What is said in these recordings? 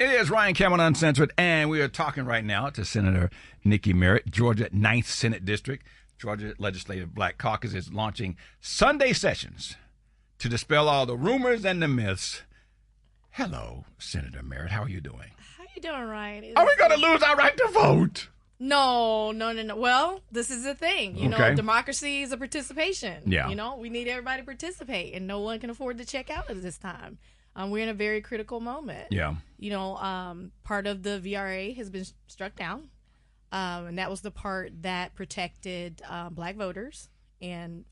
It is Ryan Cameron, Uncensored, and we are talking right now to Senator Nikki Merritt. Georgia 9th Senate District, Georgia Legislative Black Caucus is launching Sunday sessions to dispel all the rumors and the myths. Hello, Senator Merritt. How are you doing? How you doing, Ryan? Are we going to lose our right to vote? No. Well, this is the thing. You know, democracy is a participation. Yeah. You know, we need everybody to participate, and no one can afford to check out at this time. We're in a very critical moment. Yeah. You know, part of the VRA has been struck down, and that was the part that protected black voters and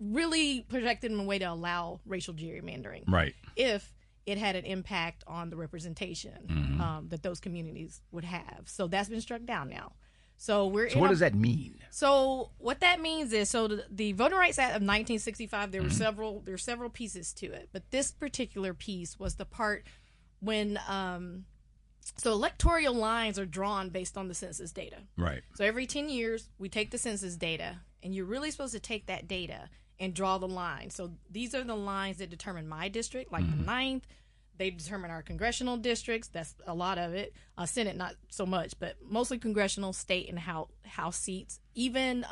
really protected in a way to allow racial gerrymandering. Right. If it had an impact on the representation that those communities would have. So that's been struck down now. So what does that mean? So what that means is, the Voting Rights Act of 1965, there were several pieces to it, but this particular piece was the part when electoral lines are drawn based on the census data. Right. So every 10 years we take the census data, and you're really supposed to take that data and draw the line. So these are the lines that determine my district, like the 9th. They determine our congressional districts. That's a lot of it. Senate, not so much, but mostly congressional, state, and house seats, even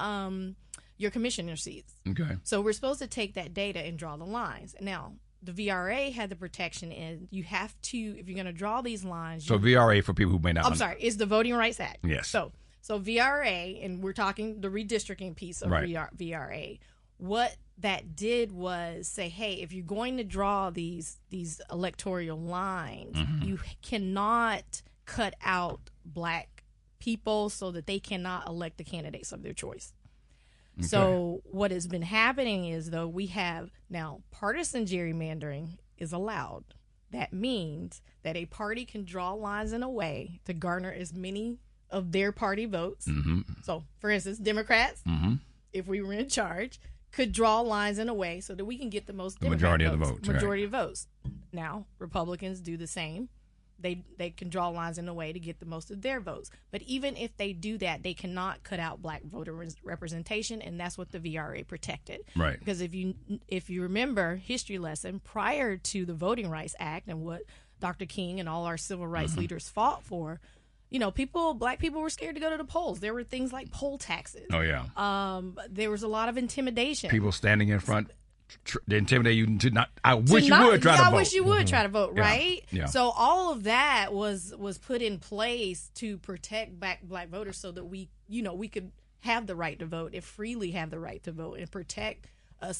your commissioner seats. Okay. So we're supposed to take that data and draw the lines. Now, the VRA had the protection in you have to, if you're going to draw these lines. So VRA, for people who may not. I'm sorry, is the Voting Rights Act. Yes. So VRA, and we're talking the redistricting piece of VRA. What that did was say, hey, if you're going to draw these electoral lines, you cannot cut out black people so that they cannot elect the candidates of their choice. Okay. So what has been happening is, though, we have now partisan gerrymandering is allowed. That means that a party can draw lines in a way to garner as many of their party votes. So, for instance, Democrats, if we were in charge, could draw lines in a way so that we can get the majority of the votes. Now, Republicans do the same. They can draw lines in a way to get the most of their votes. But even if they do that, they cannot cut out black voter representation, and that's what the VRA protected. Right. Because if you remember history lesson, prior to the Voting Rights Act and what Dr. King and all our civil rights leaders fought for, you know, black people were scared to go to the polls. There were things like poll taxes. Oh, yeah. There was a lot of intimidation. People standing in front to intimidate you to not. I wish you would try to vote, right? Yeah. So all of that was put in place to protect black voters so that we could have the right to vote and freely have the right to vote and protect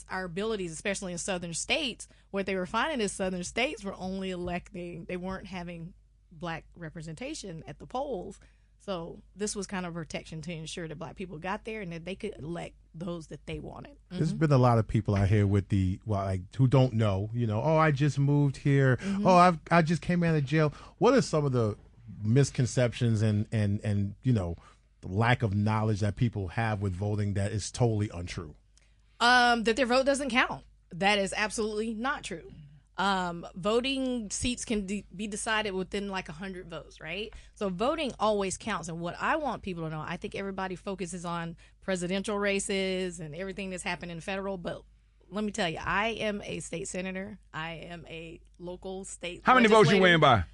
our abilities, especially in southern states. What they were finding is southern states were only electing, they weren't having black representation at the polls. So this was kind of protection to ensure that black people got there and that they could elect those that they wanted. There's been a lot of people out here with who don't know, oh, I just moved here. Oh, I just came out of jail. What are some of the misconceptions and the lack of knowledge that people have with voting that is totally untrue? That their vote doesn't count. That is absolutely not true. Voting seats can be decided within like 100 votes, right? So voting always counts. And what I want people to know, I think everybody focuses on presidential races and everything that's happened in federal, but let me tell you, I am a state senator. I am a local state How many votes you win by?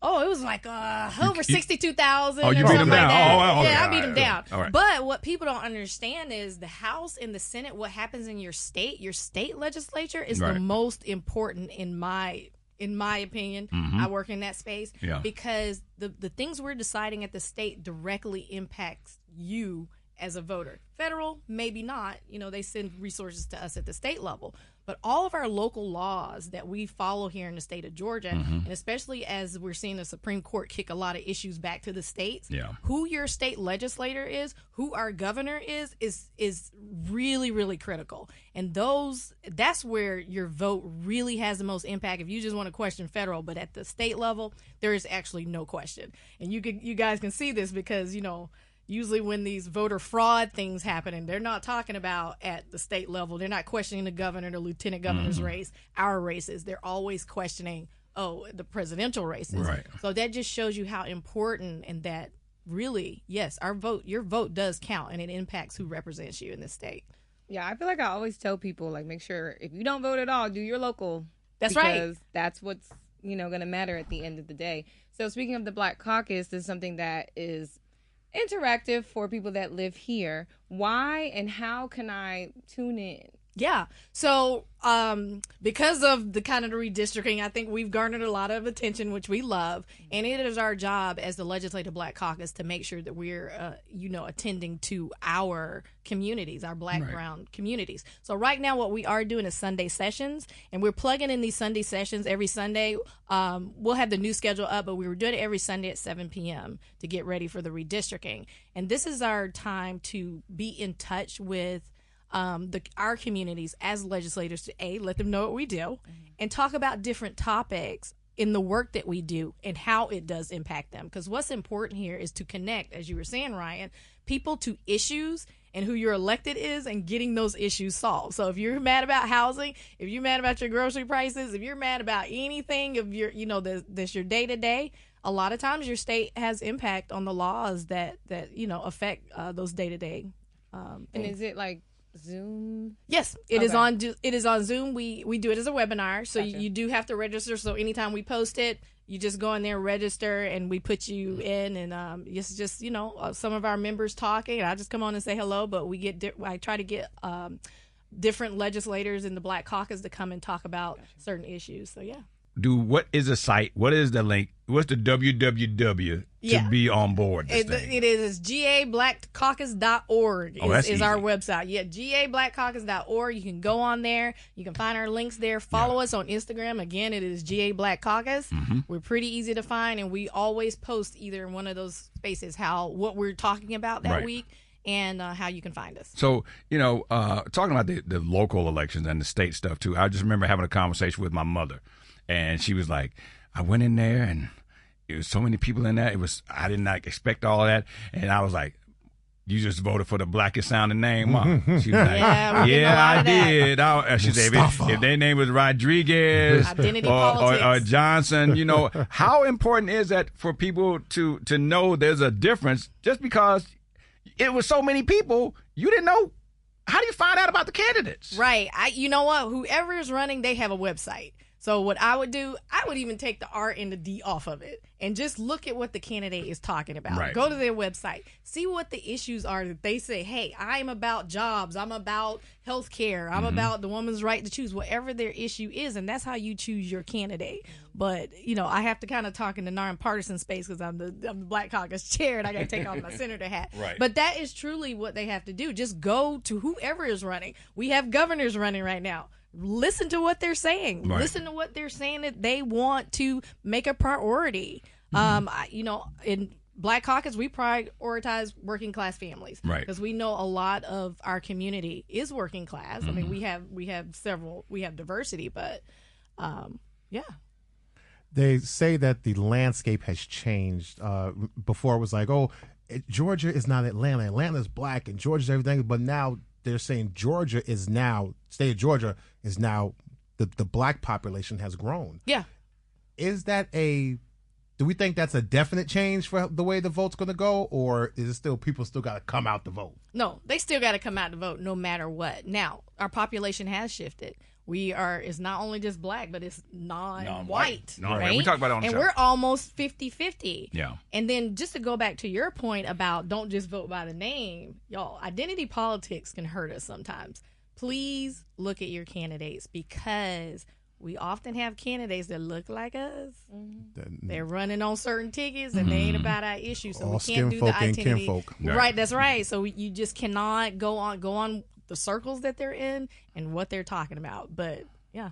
Oh, it was like over 62,000. Oh, you beat him down. I beat him down. All right. But what people don't understand is the House and the Senate, what happens in your state legislature is the most important in my opinion. I work in that space because the things we're deciding at the state directly impacts you as a voter. Federal, maybe not. They send resources to us at the state level. But all of our local laws that we follow here in the state of Georgia, and especially as we're seeing the Supreme Court kick a lot of issues back to the states, who your state legislator is, who our governor is really, really critical. And that's where your vote really has the most impact. If you just want to question federal, but at the state level, there is actually no question. And you guys can see this because, usually when these voter fraud things happen, and they're not talking about at the state level, they're not questioning the governor, the lieutenant governor's race, our races. They're always questioning, the presidential races. Right. So that just shows you how important, and that really, yes, your vote does count, and it impacts who represents you in the state. Yeah, I feel like I always tell people, make sure if you don't vote at all, do your local. That's right. Because that's what's going to matter at the end of the day. So speaking of the Black Caucus, this is something that is interactive for people that live here. Why and how can I tune in? Yeah. So because of the kind of the redistricting, I think we've garnered a lot of attention, which we love. And it is our job as the Legislative Black Caucus to make sure that we're, attending to our communities, our Black brown communities. So right now what we are doing is Sunday sessions, and we're plugging in these Sunday sessions every Sunday. We'll have the new schedule up, but we were doing it every Sunday at 7 p.m. to get ready for the redistricting. And this is our time to be in touch with our communities as legislators to let them know what we do and talk about different topics in the work that we do and how it does impact them. Because what's important here is to connect, as you were saying, Ryan, people to issues and who your elected is and getting those issues solved. So if you're mad about housing, if you're mad about your grocery prices, if you're mad about anything of your, that's your day to day, a lot of times your state has impact on the laws that affect those day to day. And is it like Zoom? Yes, it is on. It is on Zoom. We do it as a webinar, so you do have to register. So anytime we post it, you just go in there, register, and we put you in. And it's just some of our members talking. I just come on and say hello, but I try to get different legislators in the Black Caucus to come and talk about certain issues. So yeah. What is the site? What is the link? What's the www to be on board? It is gablackcaucus.org is our website. Yeah, gablackcaucus.org. You can go on there. You can find our links there. Follow us on Instagram. Again, it is GA Black Caucus. We're pretty easy to find, and we always post either in one of those spaces what we're talking about that week and how you can find us. So, talking about the local elections and the state stuff, too, I just remember having a conversation with my mother. And she was like, I went in there and it was so many people in there. I did not expect all of that. And I was like, you just voted for the blackest sounding name, Mom. She was like, I did. She said, if their name was Rodriguez or Johnson, how important is that for people to know there's a difference just because it was so many people, you didn't know. How do you find out about the candidates? Right. You know what? Whoever is running, they have a website. So what I would do, I would even take the R and the D off of it and just look at what the candidate is talking about. Right. Go to their website, see what the issues are that they say, hey, I'm about jobs, I'm about health care, I'm about the woman's right to choose, whatever their issue is, and that's how you choose your candidate. But, I have to kind of talk in the nonpartisan space because I'm the Black Caucus chair and I got to take off my senator hat. Right. But that is truly what they have to do. Just go to whoever is running. We have governors running right now. Listen to what they're saying. Right. Listen to what they're saying that they want to make a priority. In Black Caucus, we prioritize working class families, right? Because we know a lot of our community is working class. I mean, we have diversity, but They say that the landscape has changed. Before it was like, Georgia is not Atlanta. Atlanta's black and Georgia's everything, but now they're saying state of Georgia is now the black population has grown. Yeah. Is that do we think that's a definite change for the way the vote's going to go, or is it still people still got to come out to vote? No, they still got to come out to vote no matter what. Now, our population has shifted. It's not only just black, but it's non-white. Right? We talk about it on the show. And we're almost 50-50. Yeah. And then just to go back to your point about don't just vote by the name, y'all, identity politics can hurt us sometimes. Please look at your candidates because we often have candidates that look like us. They're running on certain tickets and they ain't about our issue. So we can't do the identity. Right, that's right. So you just cannot go on the circles that they're in and what they're talking about. But yeah.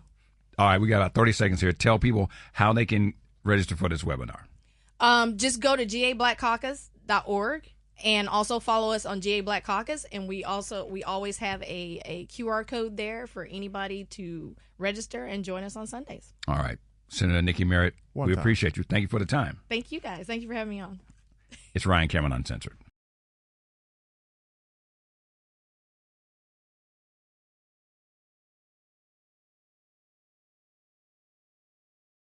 All right, we got about 30 seconds here. Tell people how they can register for this webinar. Just go to gablackcaucus.org and also follow us on GA Black Caucus. And we always have a QR code there for anybody to register and join us on Sundays. All right. Senator Nikki Merritt, we appreciate you. Thank you for the time. Thank you guys. Thank you for having me on. It's Ryan Cameron, Uncensored.